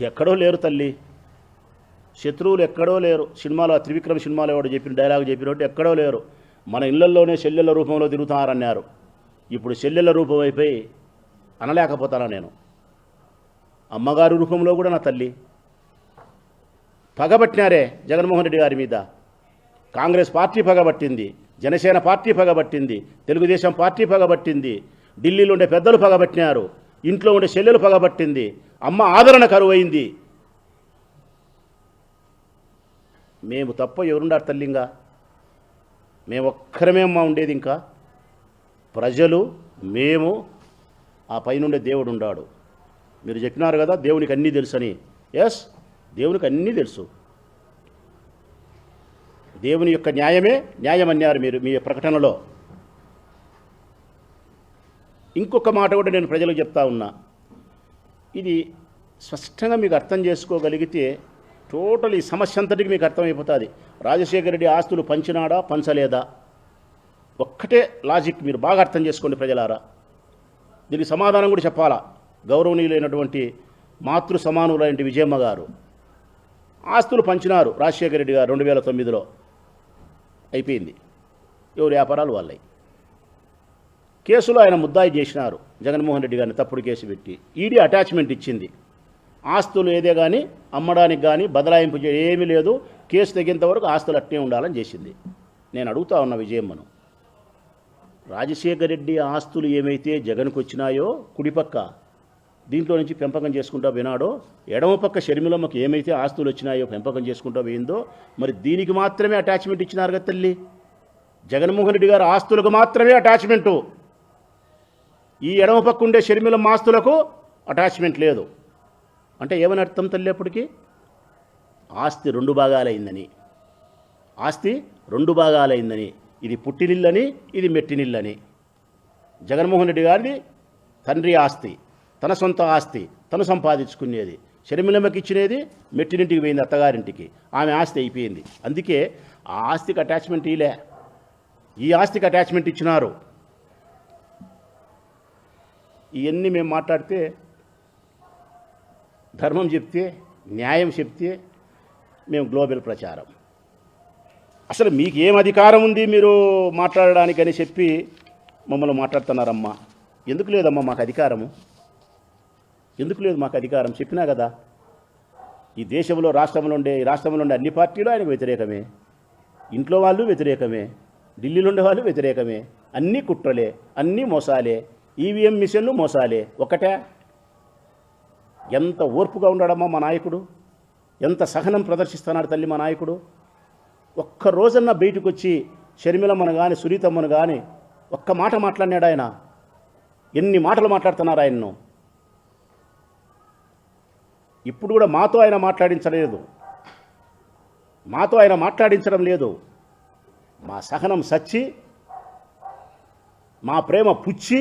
ఎక్కడో లేరు తల్లి, శత్రువులు ఎక్కడో లేరు. సినిమాలో త్రివిక్రమ్ సినిమాలో ఎవడు చెప్పిన డైలాగ్ చెప్పినట్టు ఎక్కడో లేరు. మన ఇళ్లల్లోనే చెల్లెళ్ళ రూపంలో తిరుగుతారన్నారు. ఇప్పుడు చెల్లెళ్ళ రూపం అయిపోయి అనలేకపోతానా నేను. అమ్మగారి రూపంలో కూడా నా తల్లి. పగబట్టినారే జగన్మోహన్ రెడ్డి గారి మీద. కాంగ్రెస్ పార్టీ పగబట్టింది, జనసేన పార్టీ పగబట్టింది, తెలుగుదేశం పార్టీ పగబట్టింది, ఢిల్లీలో ఉండే పెద్దలు పగబట్టినారు, ఇంట్లో ఉండే చెల్లెలు పగబట్టింది, అమ్మ ఆదరణ కరువైంది. మేము తప్ప ఎవరుండారు తల్లింగా? మేము ఒక్కరమే అమ్మ ఉండేది. ఇంకా ప్రజలు, మేము, ఆ పైనుండే దేవుడు ఉండాడు. మీరు చెప్పినారు కదా దేవునికి అన్నీ తెలుసని. ఎస్, దేవునికి అన్నీ తెలుసు. దేవుని యొక్క న్యాయమే న్యాయం అన్నారు మీరు మీ ప్రకటనలో. ఇంకొక మాట కూడా నేను ప్రజలకు చెప్తా ఉన్నా. ఇది స్పష్టంగా మీకు అర్థం చేసుకోగలిగితే టోటల్ ఈ సమస్య అంతటికి మీకు అర్థమైపోతుంది. రాజశేఖర రెడ్డి ఆస్తులు పంచినాడా పంచలేదా? ఒక్కటే లాజిక్ మీరు బాగా అర్థం చేసుకోండి ప్రజలారా. దీనికి సమాధానం కూడా చెప్పాలా. గౌరవనీయులైనటువంటి మాతృ సమానులైన విజయమ్మ గారు ఆస్తులు పంచినారు రాజశేఖర రెడ్డి గారు 2009లో. అయిపోయింది. ఎవరి వ్యాపారాలు వాళ్ళవి. కేసులో ఆయన ముద్దాయి చేసినారు జగన్మోహన్ రెడ్డి గారిని, తప్పుడు కేసు పెట్టి. ఈడీ అటాచ్మెంట్ ఇచ్చింది. ఆస్తులు ఏదే కానీ అమ్మడానికి కానీ బదలాయింపు ఏమీ లేదు, కేసు తగ్గేంత వరకు ఆస్తులు అట్నే ఉండాలని చేసింది. నేను అడుగుతా ఉన్న విజయమ్మను, రాజశేఖర రెడ్డి ఆస్తులు ఏమైతే జగన్కు వచ్చినాయో కుడిపక్క దీంట్లో నుంచి పెంపకం చేసుకుంటా వినాడో, ఎడమ పక్క షర్మిలమ్మకి ఏమైతే ఆస్తులు వచ్చినాయో పెంపకం చేసుకుంటా పోయిందో, మరి దీనికి మాత్రమే అటాచ్మెంట్ ఇచ్చినారు కదా తల్లి. జగన్మోహన్ రెడ్డి గారు ఆస్తులకు మాత్రమే అటాచ్మెంటు. ఈ ఎడమ పక్క ఉండే షర్మిలమ్మ ఆస్తులకు అటాచ్మెంట్ లేదు. అంటే ఏమని అర్థం తల్లి? అప్పటికి ఆస్తి 2 భాగాలైందని. ఆస్తి 2 భాగాలైందని. ఇది పుట్టినిల్లని, ఇది మెట్టినిల్లని. జగన్మోహన్ రెడ్డి గారిది తండ్రి ఆస్తి, తన సొంత ఆస్తి, తను సంపాదించుకునేది. షర్మిలమ్మకి ఇచ్చినది మెట్టినింటికి పోయింది, అత్తగారింటికి. ఆమె ఆస్తి అయిపోయింది. అందుకే ఆ ఆస్తికి అటాచ్మెంట్ ఇలే, ఈ ఆస్తికి అటాచ్మెంట్ ఇచ్చినారు. ఇవన్నీ మేము మాట్లాడితే, ధర్మం చెప్తే, న్యాయం చెప్తే మేము గ్లోబల్ ప్రచారం. అసలు మీకు ఏం అధికారం ఉంది మీరు మాట్లాడడానికని చెప్పి మమ్మల్ని మాట్లాడుతున్నారమ్మా. ఎందుకు లేదమ్మా మాకు అధికారము? ఎందుకు లేదు మాకు అధికారం? చెప్పినా కదా, ఈ దేశంలో రాష్ట్రంలో ఉండే అన్ని పార్టీలు ఆయనకు వ్యతిరేకమే. ఇంట్లో వాళ్ళు వ్యతిరేకమే, ఢిల్లీలో ఉండే వాళ్ళు వ్యతిరేకమే. అన్నీ కుట్రలే, అన్నీ మోసాలే, ఈవీఎం మిషన్లు మోసాలే. ఒకటే. ఎంత ఓర్పుగా ఉన్నాడమ్మా మా నాయకుడు, ఎంత సహనం ప్రదర్శిస్తున్నాడు తల్లి మా నాయకుడు. ఒక్క రోజన్నా బయటకు వచ్చి షర్మిలమ్మను కానీ సునీతమ్మను కానీ ఒక్క మాట మాట్లాడినాడు ఆయన? ఎన్ని మాటలు మాట్లాడుతున్నారు ఆయన్ను. ఇప్పుడు కూడా మాతో ఆయన మాట్లాడించడం లేదు. మా సహనం సచ్చి, మా ప్రేమ పుచ్చి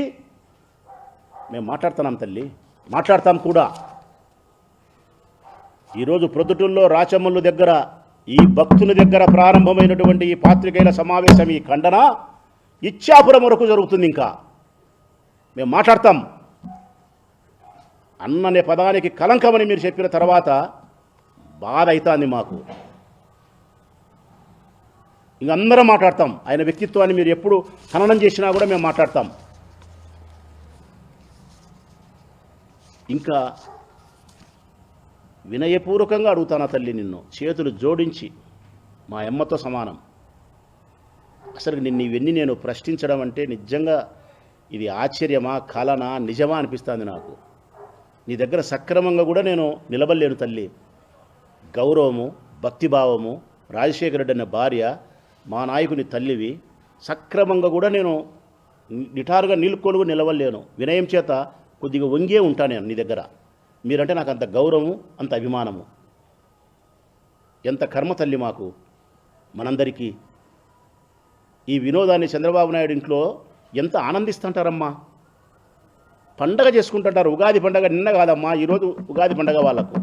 మేము మాట్లాడుతున్నాం తల్లి, మాట్లాడతాం కూడా. ఈరోజు ప్రొద్దుటూరులో రాచమల్లు దగ్గర, ఈ భక్తుల దగ్గర ప్రారంభమైనటువంటి ఈ పాత్రికేయుల సమావేశం, ఈ ఖండన ఇచ్చాపురం వరకు జరుగుతుంది. ఇంకా మేము మాట్లాడతాం. అన్ననే పదానికి కలంకమని మీరు చెప్పిన తర్వాత బాధ అవుతుంది మాకు. ఇంకందరం మాట్లాడతాం. ఆయన వ్యక్తిత్వాన్ని మీరు ఎప్పుడు హననం చేసినా కూడా మేము మాట్లాడతాం. ఇంకా వినయపూర్వకంగా అడుగుతానా తల్లి నిన్ను, చేతులు జోడించి, మా అమ్మతో సమానం. అసలు ఇవన్నీ నేను ప్రశ్నించడం అంటే నిజంగా ఇది ఆశ్చర్యమా, కలనా, నిజమా అనిపిస్తుంది నాకు. నీ దగ్గర సక్రమంగా కూడా నేను నిలబడలేను తల్లి. గౌరవము, భక్తిభావము, రాజశేఖర రెడ్డి అన్న భార్య, మా నాయకుని తల్లివి, సక్రమంగా కూడా నేను నిటారుగా నిలుక్కొని కూడా నిలవలేను. వినయం చేత కొద్దిగా వంగే ఉంటాను నేను నీ దగ్గర. మీరంటే నాకు అంత గౌరవము, అంత అభిమానము. ఎంత కర్మ తల్లి మాకు, మనందరికీ. ఈ వినోదాన్ని చంద్రబాబు నాయుడు ఇంట్లో ఎంత ఆనందిస్తుంటారమ్మా. పండగ చేసుకుంటుంటారు. ఉగాది పండగ నిన్న కాదమ్మా, ఈరోజు ఉగాది పండగ వాళ్ళకు.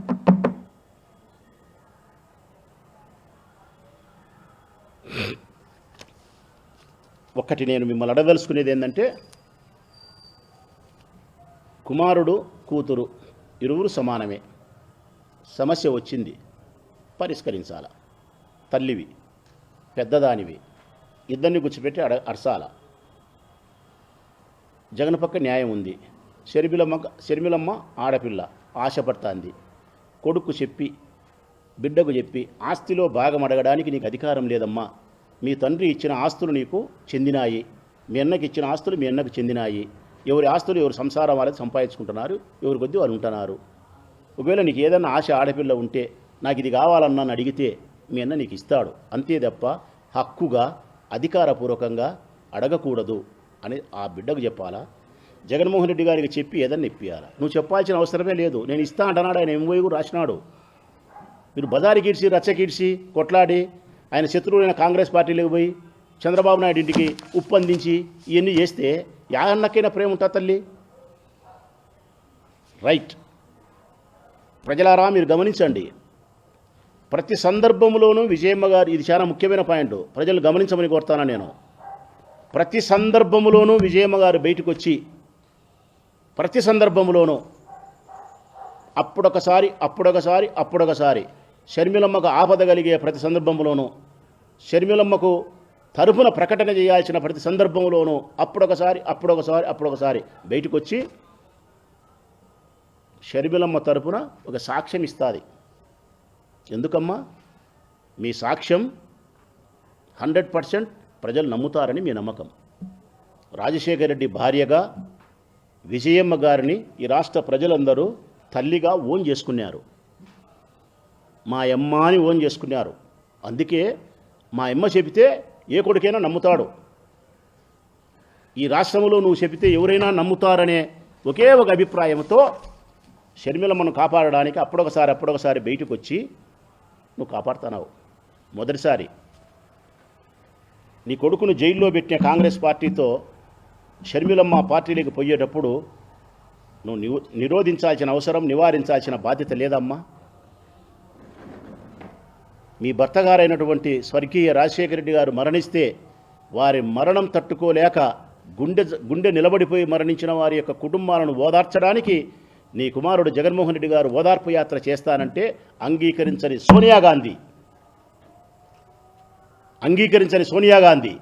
ఒక్కటి నేను మిమ్మల్ని అడగదలుచుకునేది ఏంటంటే, కుమారుడు కూతురు ఇరువురు సమానమే. సమస్య వచ్చింది, పరిష్కరించాల. తల్లివి, పెద్దదానివి, ఇద్దరిని కూర్చోపెట్టి అరసాల. జగన్ పక్క న్యాయం ఉంది. షర్మిలమ్మ ఆడపిల్ల ఆశపడుతుంది. కొడుకు చెప్పి, బిడ్డకు చెప్పి ఆస్తిలో భాగం అడగడానికి నీకు అధికారం లేదమ్మా. మీ తండ్రి ఇచ్చిన ఆస్తులు నీకు చెందినాయి, మీ అన్నకి ఇచ్చిన ఆస్తులు మీ అన్నకు చెందినాయి. ఎవరి ఆస్తులు ఎవరు సంసారం వాళ్ళకి సంపాదించుకుంటున్నారు, ఎవరి కొద్దీ వాళ్ళు ఉంటున్నారు. ఒకవేళ నీకు ఏదన్నా ఆశ ఆడపిల్ల ఉంటే నాకు ఇది కావాలన్నా అని అడిగితే మీ అన్న నీకు ఇస్తాడు. అంతే తప్ప హక్కుగా అధికారపూర్వకంగా అడగకూడదు అని ఆ బిడ్డకు చెప్పాలా? జగన్మోహన్ రెడ్డి గారికి చెప్పి ఏదన్నా ఇప్పియాలా? నువ్వు చెప్పాల్సిన అవసరమే లేదు. నేను ఇస్తా అంటున్నాడు. ఆయన ఎంఓయూ రాసినాడు. మీరు బజారు కీడ్చి, రచ్చకీడ్చి, కొట్లాడి ఆయన శత్రువులైన కాంగ్రెస్ పార్టీలోకి పోయి చంద్రబాబు నాయుడు ఇంటికి ఉప్పందించి ఇవన్నీ చేస్తే యాగన్నకైనా ప్రేమ ఉంటుంది తల్లి. రైట్. ప్రజలారా మీరు గమనించండి. ప్రతి సందర్భంలోనూ విజయమ్మ గారు, ఇది చాలా ముఖ్యమైన పాయింట్, ప్రజలు గమనించమని కోరుతాను నేను. ప్రతి సందర్భంలోనూ విజయమ్మ గారు బయటకు వచ్చి ప్రతి సందర్భంలోనూ అప్పుడొకసారి షర్మిలమ్మకు ఆపద కలిగే ప్రతి సందర్భంలోనూ, షర్మిలమ్మకు తరపున ప్రకటన చేయాల్సిన ప్రతి సందర్భంలోనూ అప్పుడొకసారి బయటకు వచ్చి షర్మిలమ్మ తరపున ఒక సాక్ష్యం ఇస్తుంది. ఎందుకమ్మా? మీ సాక్ష్యం 100% ప్రజలు నమ్ముతారని మీ నమ్మకం. రాజశేఖర రెడ్డి భార్యగా విజయమ్మ గారిని ఈ రాష్ట్ర ప్రజలందరూ తల్లిగా ఓన్ చేసుకున్నారు. మా అమ్మ అని ఓన్ చేసుకున్నారు. అందుకే మా అమ్మ చెబితే ఏ కొడుకైనా నమ్ముతాడు. ఈ రాష్ట్రంలో నువ్వు చెబితే ఎవరైనా నమ్ముతారనే ఒకే ఒక అభిప్రాయంతో షర్మిలమ్మను కాపాడడానికి అప్పుడొకసారి బయటకు వచ్చి నువ్వు కాపాడుతున్నావు. మొదటిసారి నీ కొడుకును జైల్లో పెట్టిన కాంగ్రెస్ పార్టీతో షర్మిలమ్మ పార్టీలోకి పోయేటప్పుడు నువ్వు నిరోధించాల్సిన అవసరం, నివారించాల్సిన బాధ్యత లేదమ్మా? మీ భర్త గారైనటువంటి స్వర్గీయ రాజశేఖర రెడ్డి గారు మరణిస్తే వారి మరణం తట్టుకోలేక గుండె నిలబడిపోయి మరణించిన వారి యొక్క కుటుంబాలను ఓదార్చడానికి నీ కుమారుడు జగన్మోహన్ రెడ్డి గారు ఓదార్పు యాత్ర చేస్తానంటే అంగీకరించని సోనియా గాంధీ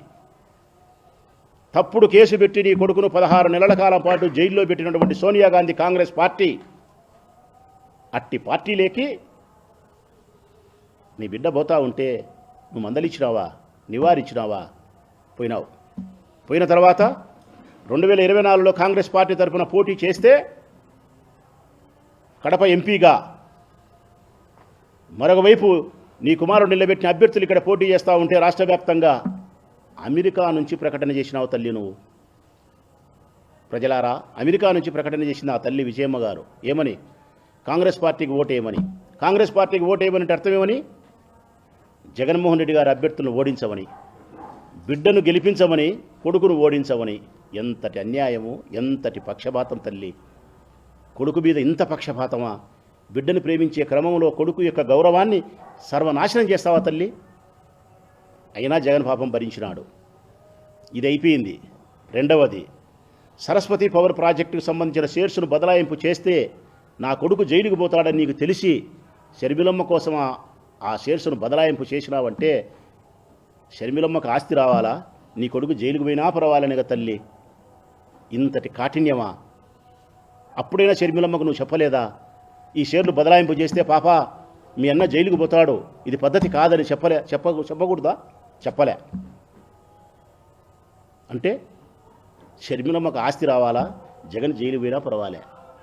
తప్పుడు కేసు పెట్టి నీ కొడుకును 16 నెలల కాలం పాటు జైల్లో పెట్టినటువంటి సోనియా గాంధీ కాంగ్రెస్ పార్టీ, అట్టి పార్టీలేకి నీ బిడ్డ పోతా ఉంటే నువ్వు మందలిచ్చినావా? నివారించినావా? పోయినావు. పోయిన తర్వాత 2024లో కాంగ్రెస్ పార్టీ తరఫున పోటీ చేస్తే కడప ఎంపీగా, మరొక వైపు నీ కుమారుడు నిలబెట్టిన అభ్యర్థులు ఇక్కడ పోటీ చేస్తూ ఉంటే రాష్ట్ర వ్యాప్తంగా అమెరికా నుంచి ప్రకటన చేసినావు తల్లి నువ్వు. ప్రజలారా, అమెరికా నుంచి ప్రకటన చేసిన ఆ తల్లి విజయమ్మ గారు ఏమని? కాంగ్రెస్ పార్టీకి ఓటేయమని. కాంగ్రెస్ పార్టీకి ఓటేయమని అర్థమేమని? జగన్మోహన్ రెడ్డి గారి అభ్యర్థులను ఓడించమని, బిడ్డను గెలిపించమని, కొడుకును ఓడించమని. ఎంతటి అన్యాయము, ఎంతటి పక్షపాతం తల్లి. కొడుకు మీద ఇంత పక్షపాతమా? బిడ్డను ప్రేమించే క్రమంలో కొడుకు యొక్క గౌరవాన్ని సర్వనాశనం చేస్తావా తల్లి? అయినా జగన్ పాపం భరించినాడు. ఇది అయిపోయింది. రెండవది, సరస్వతి పవర్ ప్రాజెక్టుకు సంబంధించిన షేర్స్ను బదలాయింపు చేస్తే నా కొడుకు జైలుకు పోతాడని నీకు తెలిసి షర్మిలమ్మ కోసం ఆ షేర్స్ను బదలాయింపు చేసినావంటే షర్మిలమ్మకు ఆస్తి రావాలా? నీ కొడుకు జైలుకు పోయినా పర్వాలనేగా తల్లి. ఇంతటి కాఠిన్యమా? అప్పుడైనా షర్మిలమ్మకు నువ్వు చెప్పలేదా? ఈ షేర్లు బదలాయింపు చేస్తే పాప మీ అన్న జైలుకు పోతాడు, ఇది పద్ధతి కాదని చెప్పకూడదా? చెప్పలే. అంటే షర్మిలమ్మకు ఆస్తి రావాలా? జగన్ జైలు పోయినా పర్వాలే.